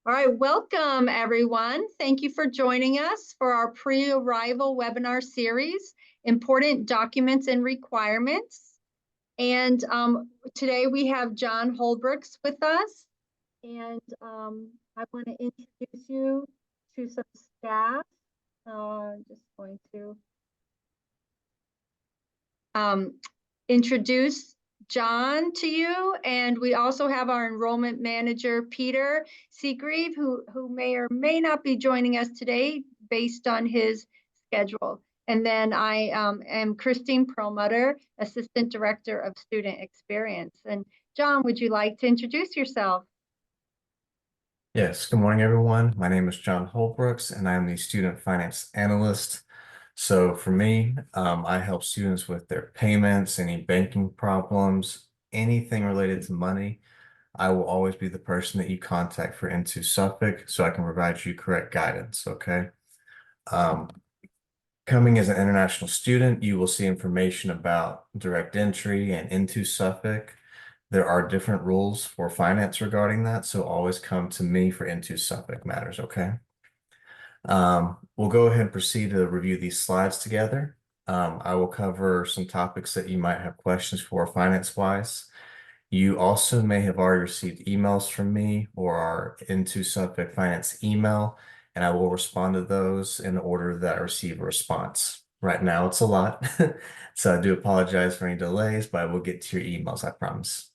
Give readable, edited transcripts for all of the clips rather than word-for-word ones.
All right, welcome everyone. Thank you for joining us for our pre-arrival webinar series, Important Documents and Requirements. And today we have John Holbrooks with us. And I want to introduce you to some staff. Just going to introduce John to you, and we also have our enrollment manager, Peter Seagrieve, who may or may not be joining us today based on his schedule. And then I am Christine Perlmutter, Assistant Director of Student Experience. And John, would you like to introduce yourself? Yes, good morning, everyone. My name is John Holbrooks, and I'm the Student Finance Analyst. So for me, I help students with their payments, any banking problems, anything related to money. I will always be the person that you contact for Into Suffolk so I can provide you correct guidance, okay? Um, Coming as an international student, you will see information about direct entry and Into Suffolk. There are different rules for finance regarding that, so always come to me for Into Suffolk matters, okay? We'll go ahead and proceed to review these slides together. I will cover some topics that you might have questions for finance-wise. You also may have already received emails from me or our Into Suffolk Finance email, and I will respond to those in the order that I receive a response. Right now, it's a lot, so I do apologize for any delays, but I will get to your emails, I promise.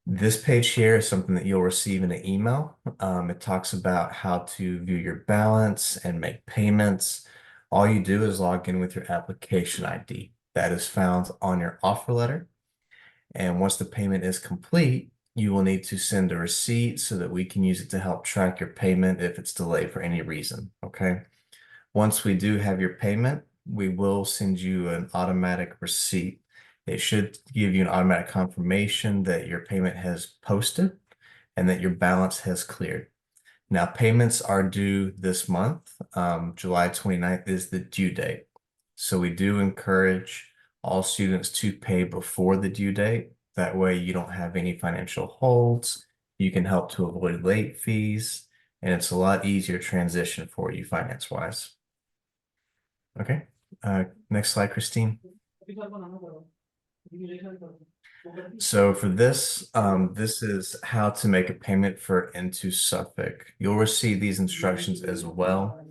This page here is something that you'll receive in an email. It talks about how to view your balance and make payments. All you do is log in with your application ID. That is found on your offer letter. And once the payment is complete, you will need to send a receipt so that we can use it to help track your payment if it's delayed for any reason. Okay. Once we do have your payment, we will send you an automatic receipt. It should give you an automatic confirmation that your payment has posted and that your balance has cleared. Now, payments are due this month. July 29th is the due date. So we do encourage all students to pay before the due date. That way you don't have any financial holds. You can help to avoid late fees, and it's a lot easier transition for you finance-wise. Okay. Next slide, Christine. So for this, this is how to make a payment for Into Suffolk. You'll receive these instructions as well.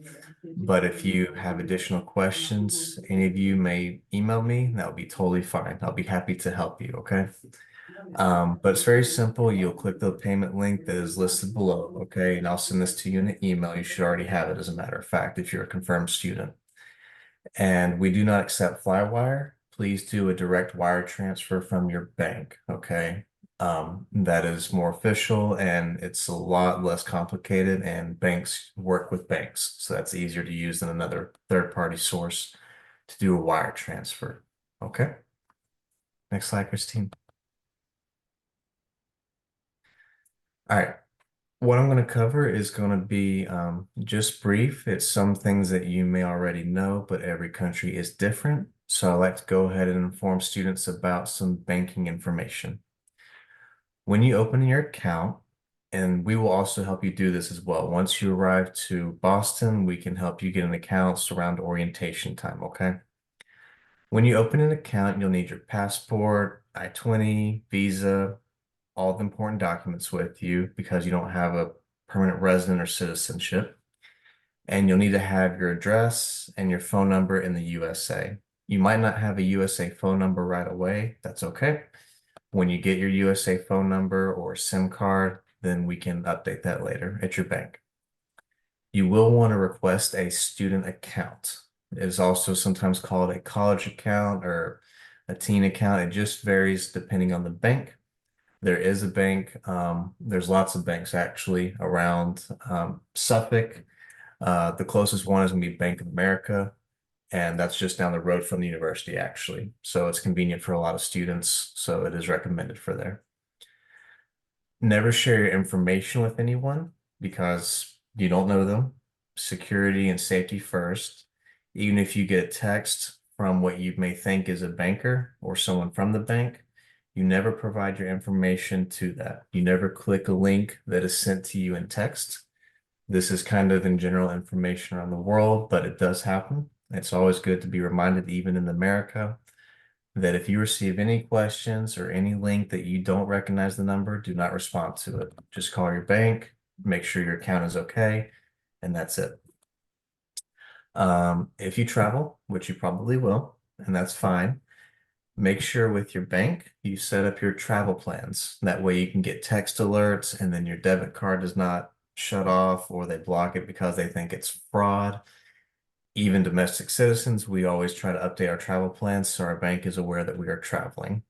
But if you have additional questions, any of you may email me. That would be totally fine. I'll be happy to help you, okay? But it's very simple. You'll click the payment link that is listed below, okay? And I'll send this to you in an email. You should already have it, as a matter of fact, if you're a confirmed student. And we do not accept Flywire. Please do a direct wire transfer from your bank, okay? That is more official and it's a lot less complicated, and banks work with banks. So that's easier to use than another third-party source to do a wire transfer, okay? Next slide, Christine. All right. What I'm going to cover is going to be just brief. It's some things that you may already know, but every country is different. So I like to go ahead and inform students about some banking information. When you open your account, and we will also help you do this as well. Once you arrive to Boston, we can help you get an account around orientation time, okay? When you open an account, you'll need your passport, I-20, visa, all the important documents with you because you don't have a permanent resident or citizenship. And you'll need to have your address and your phone number in the USA. You might not have a USA phone number right away. That's okay. When you get your USA phone number or SIM card, then we can update that later at your bank. You will want to request a student account. It is also sometimes called a college account or a teen account. It just varies depending on the bank. There is a bank. There's lots of banks actually around Suffolk. The closest one is going to be Bank of America, and that's just down the road from the university actually. So it's convenient for a lot of students. So it is recommended for there. Never share your information with anyone because you don't know them. Security and safety first. Even if you get a text from what you may think is a banker or someone from the bank, You never provide your information to that. You never click a link that is sent to you in text. This is kind of in general information around the world, but it does happen. It's always good to be reminded, even in America, that if you receive any questions or any link that you don't recognize the number, do not respond to it. Just call your bank, make sure your account is okay, and that's it. If you travel, which you probably will, and that's fine, make sure with your bank you set up your travel plans. That way you can get text alerts and then your debit card does not shut off or they block it because they think it's fraud. Even domestic citizens, we always try to update our travel plans so our bank is aware that we are traveling.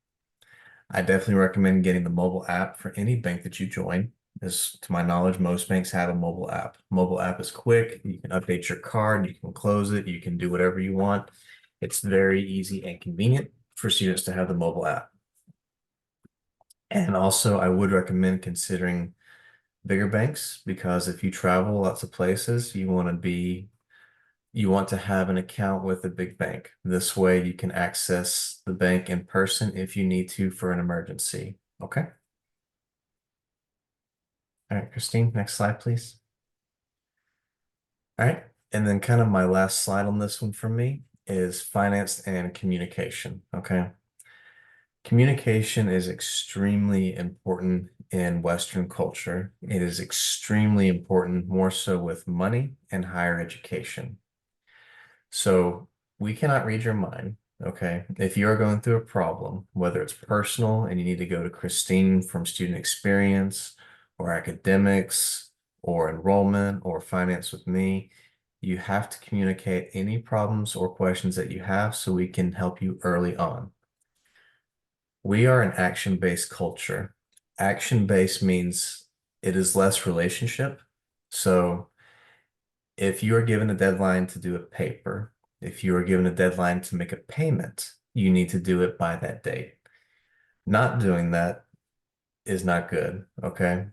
I definitely recommend getting the mobile app for any bank that you join. As to my knowledge, most banks have a mobile app. Mobile app is quick. You can update your card, you can close it, you can do whatever you want. It's very easy and convenient for students to have the mobile app. And also, I would recommend considering bigger banks because if you travel lots of places, you want to have an account with a big bank. This way you can access the bank in person if you need to for an emergency. Okay. All right, Christine, next slide, please. All right. And then kind of my last slide on this one for me is finance and communication. Okay. Communication is extremely important in Western culture. It is extremely important, more so with money and higher education. So we cannot read your mind, okay? If you're going through a problem, whether it's personal and you need to go to Christine from student experience or academics or enrollment or finance with me, you have to communicate any problems or questions that you have so we can help you early on. We are an action-based culture. Action-based means it is less relationship. So if you are given a deadline to do a paper, if you are given a deadline to make a payment, you need to do it by that date. Not doing that is not good, okay?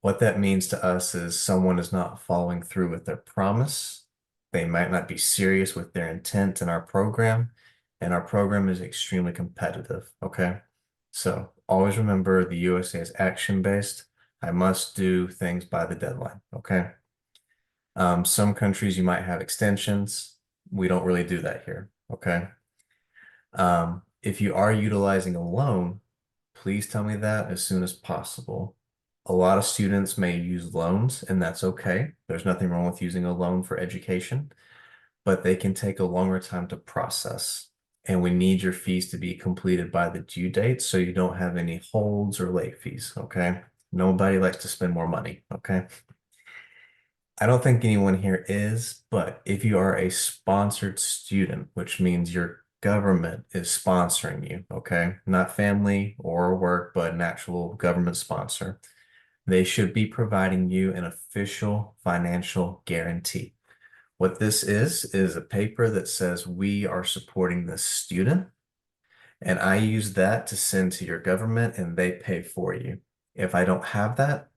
What that means to us is someone is not following through with their promise. They might not be serious with their intent in our program, and our program is extremely competitive, okay? So always remember the USA is action-based. I must do things by the deadline, okay? Some countries you might have extensions. We don't really do that here, okay? If you are utilizing a loan, please tell me that as soon as possible. A lot of students may use loans, and that's okay. There's nothing wrong with using a loan for education, but they can take a longer time to process. And we need your fees to be completed by the due date so you don't have any holds or late fees, okay? Nobody likes to spend more money, okay? I don't think anyone here is, but if you are a sponsored student, which means your government is sponsoring you, okay? Not family or work, but an actual government sponsor. They should be providing you an official financial guarantee. What this is a paper that says we are supporting this student, and I use that to send to your government and they pay for you. If I don't have that,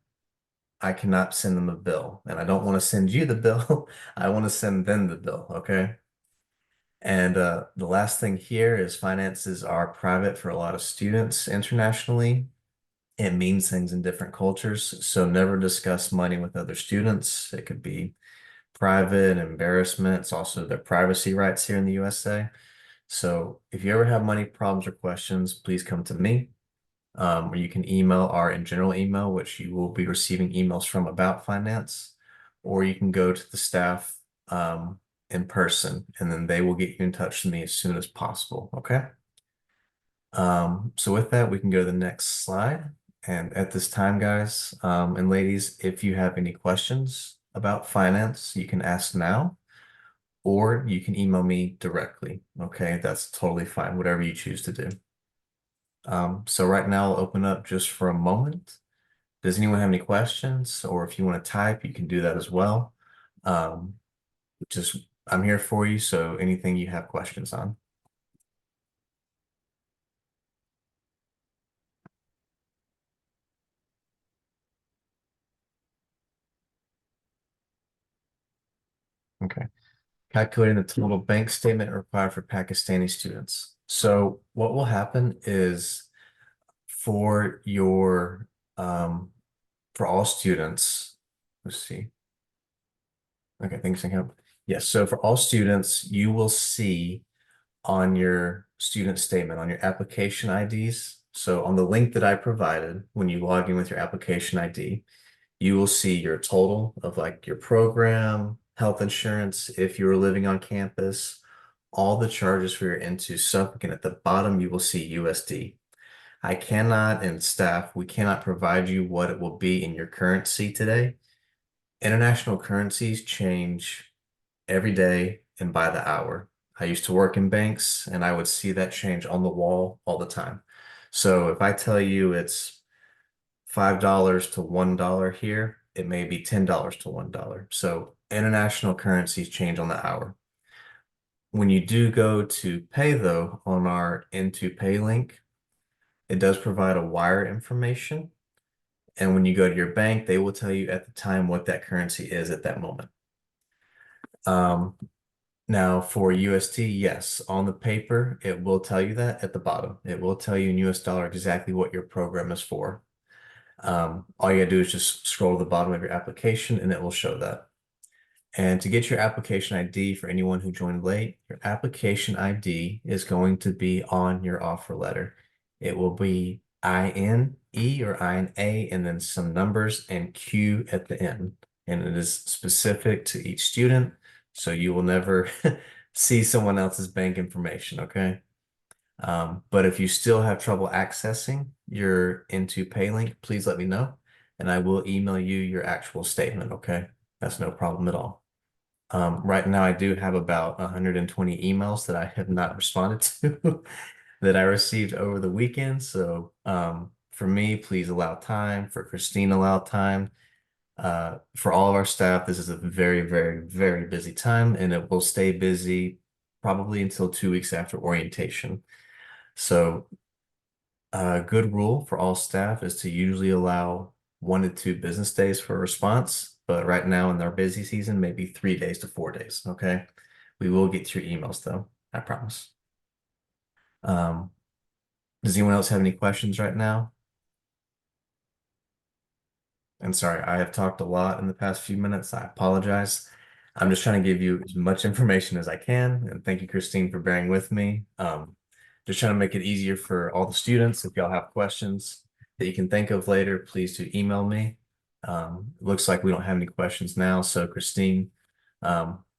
I cannot send them a bill, and I don't want to send you the bill. I want to send them the bill, okay? And the last thing here is finances are private for a lot of students internationally. It means things in different cultures, so never discuss money with other students. It could be private, embarrassment. It's also their privacy rights here in the USA. So if you ever have money problems or questions, please come to me. Or you can email our in general email, which you will be receiving emails from about finance, or you can go to the staff in person, and then they will get you in touch with me as soon as possible. Okay. So with that, we can go to the next slide. And at this time, guys and ladies, if you have any questions about finance, you can ask now, or you can email me directly. Okay, that's totally fine, whatever you choose to do. So right now I'll open up just for a moment. Does anyone have any questions? Or if you want to type, you can do that as well. Um, just I'm here for you, so anything you have questions on. Okay. Calculating the total bank statement required for Pakistani students. So what will happen is for your for all students, let's see. Okay, thanks, Sam. Yes, so for all students, you will see on your student statement, on your application IDs. So on the link that I provided, when you log in with your application ID, you will see your total of like your program, health insurance, if you were living on campus, all the charges for your into Suffolk, and at the bottom you will see USD. I cannot, and staff, we cannot provide you what it will be in your currency today. International currencies change every day and by the hour. I used to work in banks and I would see that change on the wall all the time. So if I tell you it's $5 to $1 here, it may be $10 to $1. So international currencies change on the hour. When you do go to pay though, on our Into Pay link, it does provide a wire information. And when you go to your bank, they will tell you at the time what that currency is at that moment. Now for USD, yes, on the paper, it will tell you that at the bottom. It will tell you in US dollar exactly what your program is for. All you gotta do is just scroll to the bottom of your application and it will show that. And to get your application ID for anyone who joined late, your application ID is going to be on your offer letter. It will be INE or INA and then some numbers and Q at the end. And it is specific to each student, so you will never see someone else's bank information, okay? But if you still have trouble accessing your Into Pay link, please let me know and I will email you your actual statement, okay? That's no problem at all. Right now, I do have about 120 emails that I have not responded to that I received over the weekend. So for me, please allow time. For Christine, allow time. For all of our staff, this is a very, very, very busy time, and it will stay busy probably until 2 weeks after orientation. So a good rule for all staff is to usually allow 1 to 2 business days for a response, but right now in our busy season, maybe 3 days to 4 days. Okay. We will get to your emails though, I promise. Um, does anyone else have any questions right now? And sorry, I have talked a lot in the past few minutes. I apologize. I'm just trying to give you as much information as I can. And thank you, Christine, for bearing with me. Just trying to make it easier for all the students. If y'all have questions that you can think of later, please do email me. It looks like we don't have any questions now. So Christine,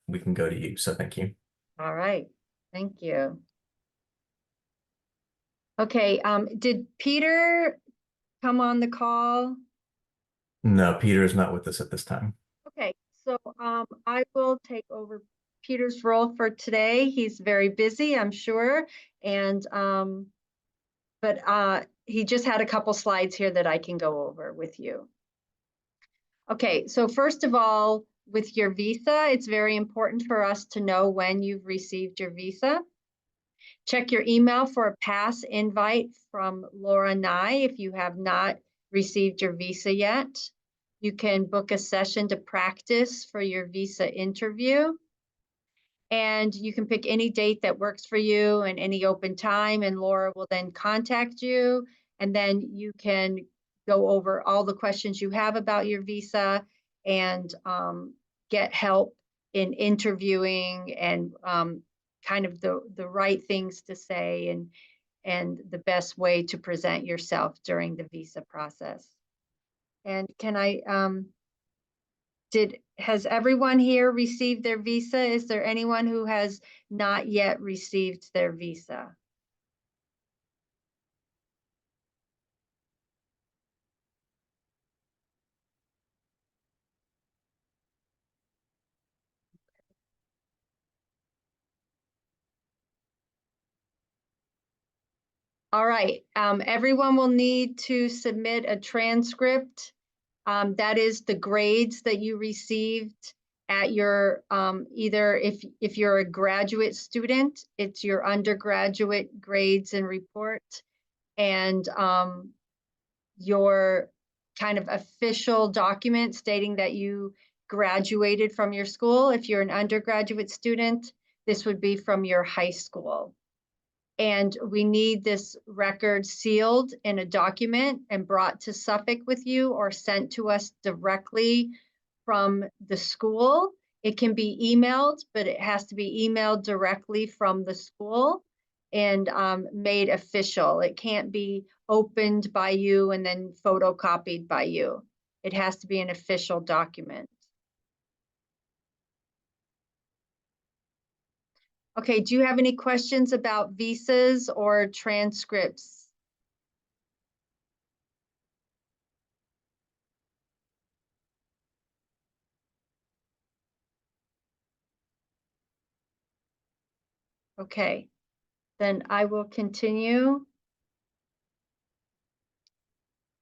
we can go to you. So thank you. All right, thank you. Okay, did Peter come on the call? No, Peter is not with us at this time. Okay, so I will take over Peter's role for today. He's very busy, I'm sure, and but he just had a couple slides here that I can go over with you. Okay, so first of all, with your visa, it's very important for us to know when you've received your visa. Check your email for a pass invite from Laura Nye if you have not received your visa yet. You can book a session to practice for your visa interview. And you can pick any date that works for you and any open time, and Laura will then contact you. And then you can go over all the questions you have about your visa and get help in interviewing and kind of the right things to say and the best way to present yourself during the visa process. And can I has everyone here received their visa? Is there anyone who has not yet received their visa? All right, everyone will need to submit a transcript. That is the grades that you received at your, either if you're a graduate student, it's your undergraduate grades and report, and your kind of official document stating that you graduated from your school. If you're an undergraduate student, this would be from your high school. And we need this record sealed in a document and brought to Suffolk with you or sent to us directly from the school. It can be emailed, but it has to be emailed directly from the school and made official. It can't be opened by you and then photocopied by you. It has to be an official document. Okay, do you have any questions about visas or transcripts? Okay, then I will continue.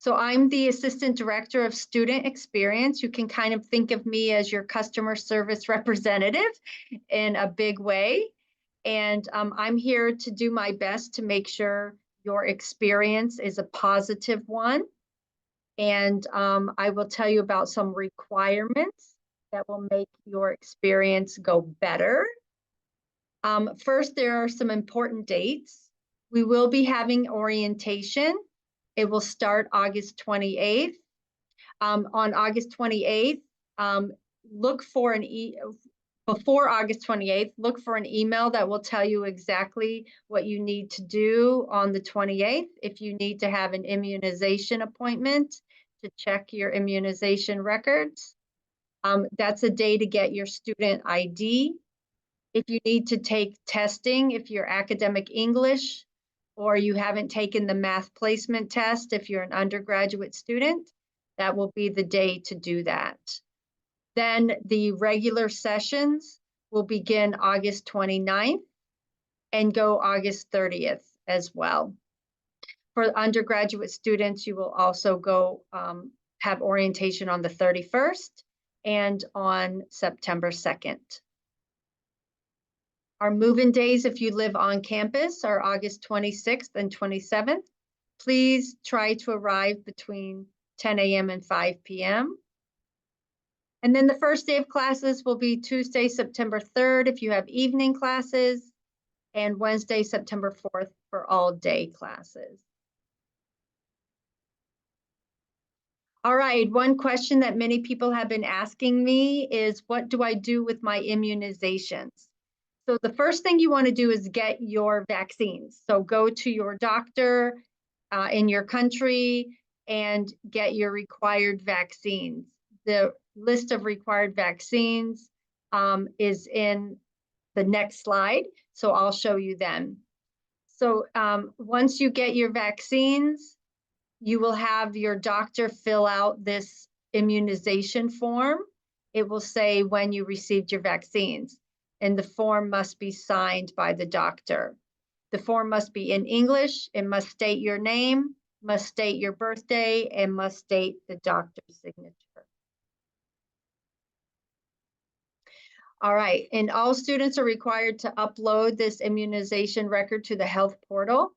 So I'm the Assistant Director of Student Experience. You can kind of think of me as your customer service representative in a big way. And I'm here to do my best to make sure your experience is a positive one. And I will tell you about some requirements that will make your experience go better. First, there are some important dates. We will be having orientation. It will start August 28th. On August 28th, look for before August 28th, look for an email that will tell you exactly what you need to do on the 28th. If you need to have an immunization appointment to check your immunization records, that's a day to get your student ID. If you need to take testing, if you're academic English, or you haven't taken the math placement test, if you're an undergraduate student, that will be the day to do that. Then the regular sessions will begin August 29th and go August 30th as well. For undergraduate students, you will also go have orientation on the 31st and on September 2nd. Our move-in days, if you live on campus, are August 26th and 27th. Please try to arrive between 10 a.m. and 5 p.m. And then the first day of classes will be Tuesday, September 3rd, if you have evening classes, and Wednesday, September 4th for all day classes. All right, one question that many people have been asking me is, what do I do with my immunizations? So the first thing you want to do is get your vaccines. So go to your doctor in your country and get your required vaccines. The list of required vaccines is in the next slide. So I'll show you them. So once you get your vaccines, you will have your doctor fill out this immunization form. It will say when you received your vaccines, and the form must be signed by the doctor. The form must be in English, it must state your name, must state your birthday, and must state the doctor's signature. All right, and all students are required to upload this immunization record to the health portal.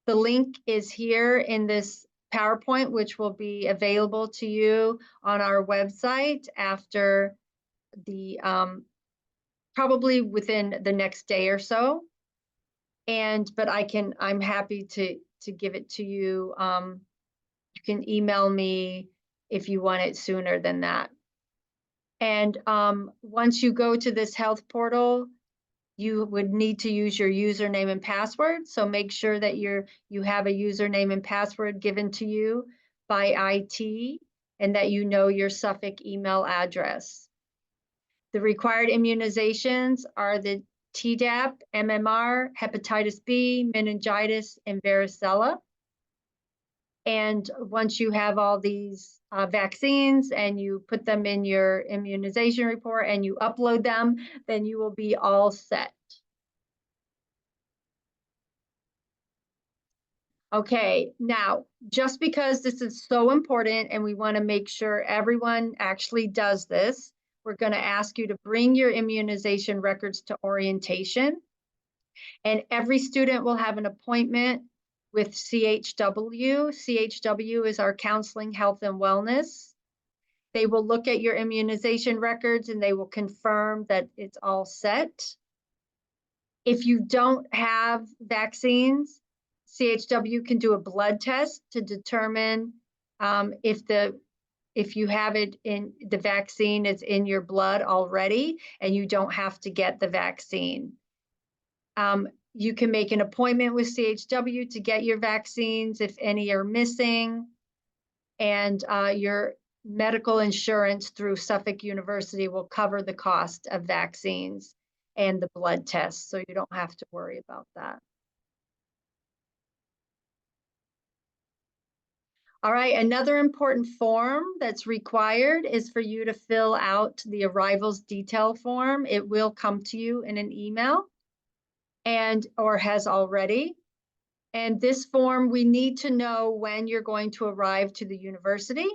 The link is here in this PowerPoint, which will be available to you on our website after the, probably within the next day or so. But I'm happy to give it to you. You can email me if you want it sooner than that. And once you go to this health portal, you would need to use your username and password. So make sure that you have a username and password given to you by IT and that you know your Suffolk email address. The required immunizations are the Tdap, MMR, hepatitis B, meningitis, and varicella. And once you have all these vaccines and you put them in your immunization report and you upload them, then you will be all set. Okay, now, just because this is so important and we want to make sure everyone actually does this, we're going to ask you to bring your immunization records to orientation. And every student will have an appointment with CHW. CHW is our Counseling, Health, and Wellness. They will look at your immunization records and they will confirm that it's all set. If you don't have vaccines, CHW can do a blood test to determine if you have it in the vaccine is in your blood already and you don't have to get the vaccine. You can make an appointment with CHW to get your vaccines if any are missing, and your medical insurance through Suffolk University will cover the cost of vaccines and the blood tests, so you don't have to worry about that. All right, another important form that's required is for you to fill out the arrivals detail form. It will come to you in an email or has already. And this form, we need to know when you're going to arrive to the university.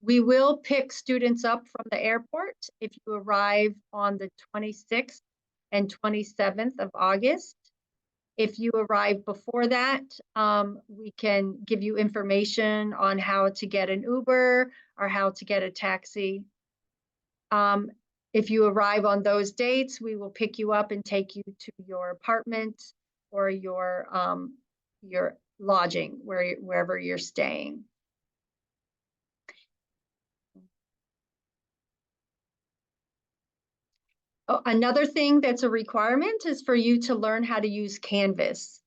We will pick students up from the airport if you arrive on the 26th and 27th of August. If you arrive before that, we can give you information on how to get an Uber or how to get a taxi. If you arrive on those dates, we will pick you up and take you to your apartment or your lodging, wherever you're staying. Another thing that's a requirement is for you to learn how to use Canvas.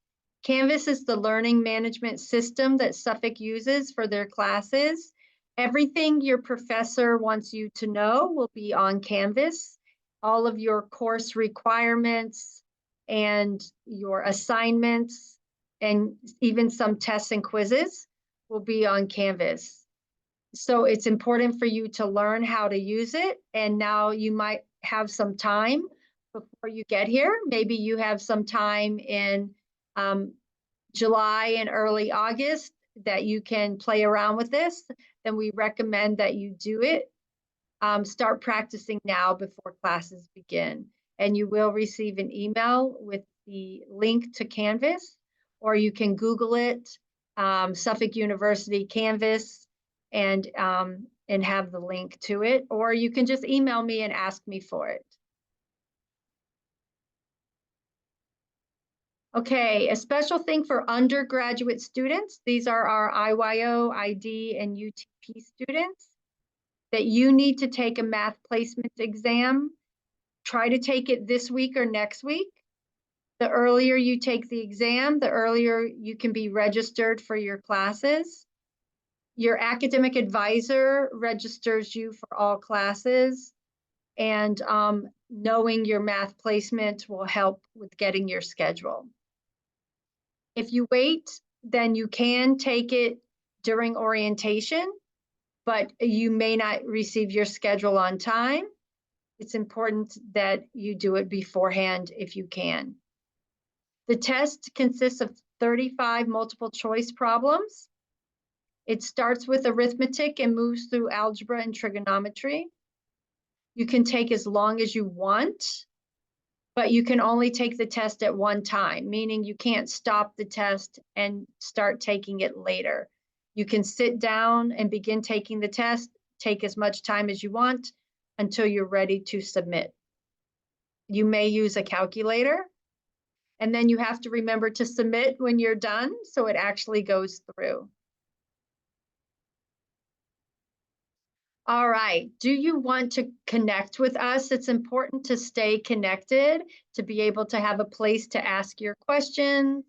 Canvas is the learning management system that Suffolk uses for their classes. Everything your professor wants you to know will be on Canvas. All of your course requirements and your assignments and even some tests and quizzes will be on Canvas. So it's important for you to learn how to use it. And now you might have some time before you get here. Maybe you have some time in July and early August that you can play around with this. Then we recommend that you do it. Start practicing now before classes begin. And you will receive an email with the link to Canvas, or you can Google it, Suffolk University Canvas, and have the link to it, or you can just email me and ask me for it. Okay, a special thing for undergraduate students. These are our IYO, ID, and UTP students that you need to take a math placement exam. Try to take it this week or next week. The earlier you take the exam, the earlier you can be registered for your classes. Your academic advisor registers you for all classes, and knowing your math placement will help with getting your schedule. If you wait, then you can take it during orientation, but you may not receive your schedule on time. It's important that you do it beforehand if you can. The test consists of 35 multiple choice problems. It starts with arithmetic and moves through algebra and trigonometry. You can take as long as you want, but you can only take the test at one time, meaning you can't stop the test and start taking it later. You can sit down and begin taking the test, take as much time as you want until you're ready to submit. You may use a calculator, and then you have to remember to submit when you're done so it actually goes through. All right, do you want to connect with us? It's important to stay connected, to be able to have a place to ask your questions,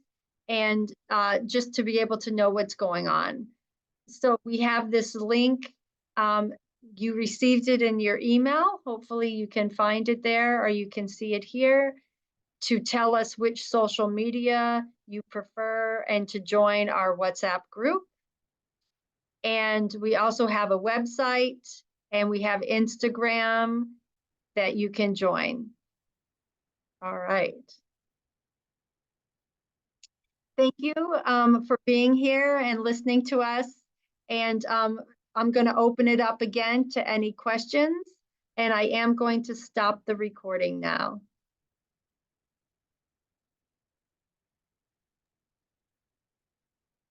and just to be able to know what's going on. So we have this link. You received it in your email. Hopefully you can find it there, or you can see it here, to tell us which social media you prefer and to join our WhatsApp group. And we also have a website, and we have Instagram that you can join. All right. Thank you for being here and listening to us. And I'm going to open it up again to any questions. And I am going to stop the recording now.